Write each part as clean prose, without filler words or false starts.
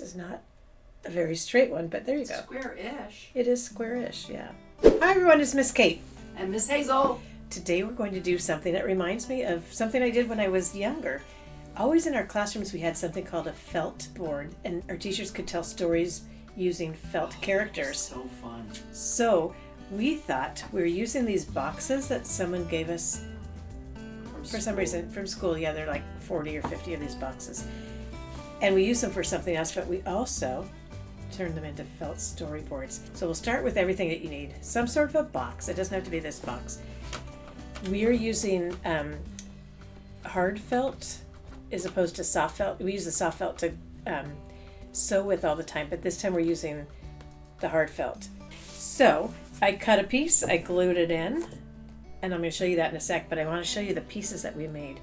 This is not a very straight one, but there you go. Square-ish. It is square-ish, yeah. Hi everyone, it's Miss Kate. And Miss Hazel. Today we're going to do something that reminds me of something I did when I was younger. Always in our classrooms we had something called a felt board, and our teachers could tell stories using felt characters. So fun. So we thought we were using these boxes that someone gave us for some reason from school. Yeah, they're like 40 or 50 of these boxes. And we use them for something else, but we also turn them into felt storyboards. So we'll start with everything that you need. Some sort of a box. It doesn't have to be this box. We are using hard felt as opposed to soft felt. We use the soft felt to sew with all the time, but this time we're using the hard felt. So I cut a piece, I glued it in, and I'm going to show you that in a sec, but I want to show you the pieces that we made.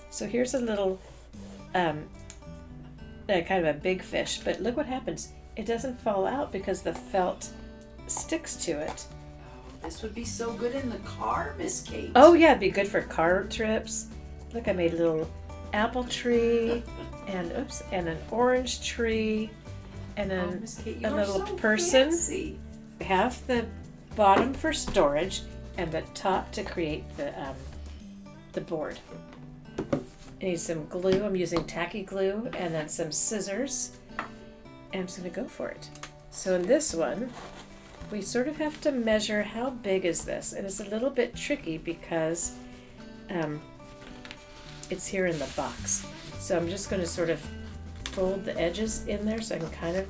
So here's a little kind of a big fish, but look what happens. It doesn't fall out because the felt sticks to it. This would be so good in the car, Miss Kate. Oh yeah, it'd be good for car trips. Look, I made a little apple tree and an orange tree and a little person. Fancy. We have the bottom for storage and the top to create the board. I need some glue. I'm using Tacky glue and then some scissors. And I'm just going to go for it. So in this one, we sort of have to measure how big is this. And it's a little bit tricky because it's here in the box. So I'm just going to sort of fold the edges in there so I can kind of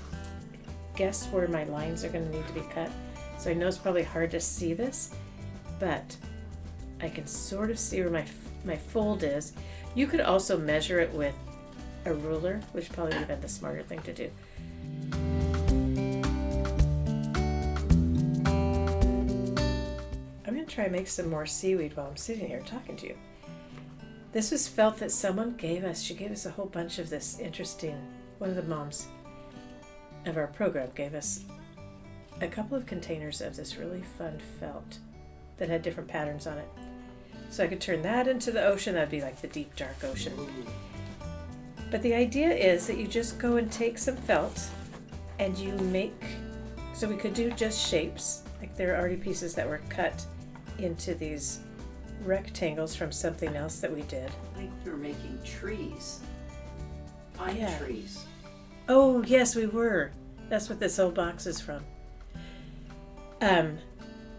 guess where my lines are going to need to be cut. So I know it's probably hard to see this, but I can sort of see where my fold is. You could also measure it with a ruler, which probably would have been the smarter thing to do. I'm going to try and make some more seaweed while I'm sitting here talking to you. This was felt that someone gave us. She gave us a whole bunch of this interesting, one of the moms of our program gave us a couple of containers of this really fun felt that had different patterns on it. So I could turn that into the ocean. That'd be like the deep, dark ocean. But the idea is that you just go and take some felt and you make, so we could do just shapes. Like there are already pieces that were cut into these rectangles from something else that we did. I think we were making trees. Pine trees. Oh, yes, we were. That's what this whole box is from.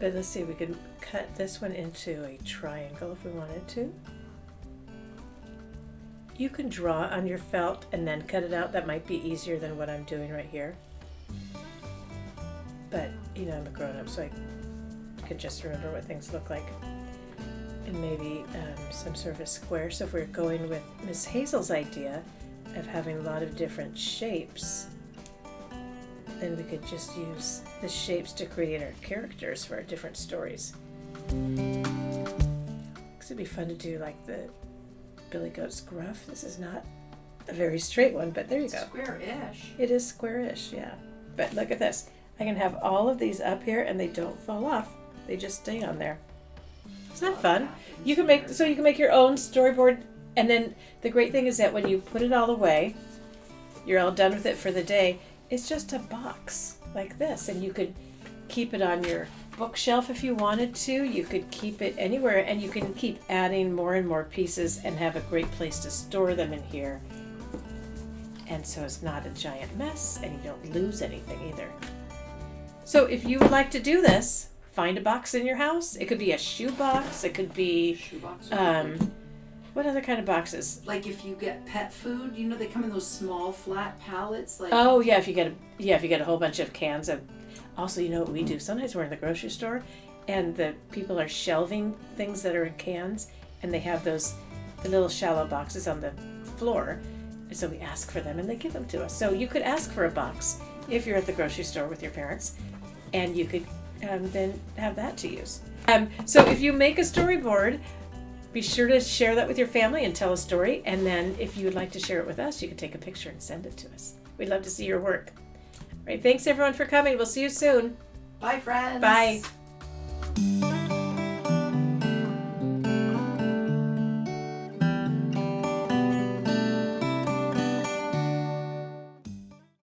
But let's see, we could cut this one into a triangle if we wanted to. You can draw on your felt and then cut it out. That might be easier than what I'm doing right here. But, you know, I'm a grown-up, so I could just remember what things look like. And maybe some sort of a square. So if we're going with Miss Hazel's idea of having a lot of different shapes, then we could just use the shapes to create our characters for our different stories. Because it'd be fun to do like the Billy Goat's Gruff. This is not a very straight one, but there you go. Square-ish. It is square-ish, yeah. But look at this. I can have all of these up here and they don't fall off. They just stay on there. Isn't that fun? You can make your own storyboard, and then the great thing is that when you put it all away, you're all done with it for the day. It's just a box like this, and you could keep it on your bookshelf if you wanted to. You could keep it anywhere, and you can keep adding more and more pieces and have a great place to store them in here. And so it's not a giant mess, and you don't lose anything either. So if you would like to do this, find a box in your house. It could be a shoe box. It could be what other kind of boxes? Like if you get pet food, you know they come in those small flat pallets. Like oh yeah, if you get a whole bunch of cans of. Also, you know what we do? Sometimes we're in the grocery store, and the people are shelving things that are in cans, and they have the little shallow boxes on the floor. And so we ask for them, and they give them to us. So you could ask for a box if you're at the grocery store with your parents, and you could. Then have that to use. So if you make a storyboard, be sure to share that with your family and tell a story. And then if you would like to share it with us, you can take a picture and send it to us. We'd love to see your work. All right, thanks everyone for coming. We'll see you soon. Bye, friends. Bye.